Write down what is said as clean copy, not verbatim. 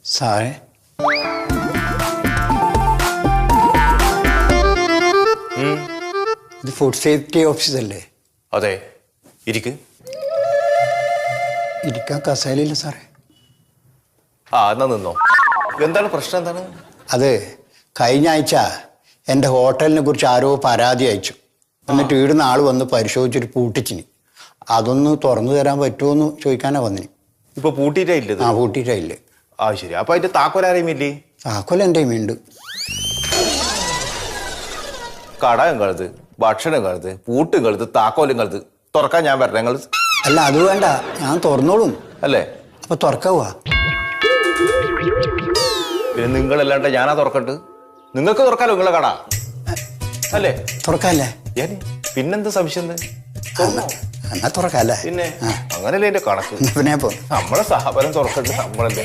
സാറേ, ഇത് food safety ഓഫീസല്ലേ? അതെ, ഇരിക്ക്. ഇരിക്കാൻ കസേരയില്ല സാറേ. എന്നാ നിന്നോ. എന്താണ് പ്രശ്നം? എന്താണ് അത്? കഴിഞ്ഞ ആഴ്ച എൻ്റെ ഹോട്ടലിനെ കുറിച്ച് ആരോ പരാതി അയച്ചു. എന്നിട്ട് ഇവിടുന്ന് ആൾ വന്ന് പരിശോധിച്ചിട്ട് പൂട്ടിച്ചിന്. അതൊന്ന് തുറന്നു തരാൻ പറ്റുമോന്ന് ചോദിക്കാനാ വന്നിന്. ഇപ്പൊ പൂട്ടിയിട്ടില്ല? പൂട്ടിയിട്ടില്ല. ശരി. അപ്പൊ അതിന്റെ താക്കോലാരെയും ഇല്ലേ? താക്കോൽ എൻ്റെ ഉണ്ട്. കടയും കളത്, ഭക്ഷണം കളത്, പൂട്ടും കളത്, താക്കോലും കളത്. തുറക്കാൻ ഞാൻ വരണം. നിങ്ങൾ അല്ല, അത് വേണ്ട, ഞാൻ തുറന്നോളും. അല്ലേ? അപ്പൊ തുറക്കാവാ? പിന്നെ നിങ്ങളല്ലാണ്ട് ഞാനാ തുറക്കണ്ട്? നിങ്ങൾക്ക് തുറക്കാലോ നിങ്ങളെ കട, അല്ലേ? തുറക്കാല്ലേ? പിന്നെന്ത് സംശയം? എന്നാ തുറക്കാല്ലേ? പിന്നെ അങ്ങനല്ലേ എന്റെ കണക്ക്. പിന്നെ നമ്മളെ സ്ഥാപനം തുറക്കണ്ട് നമ്മളല്ലേ.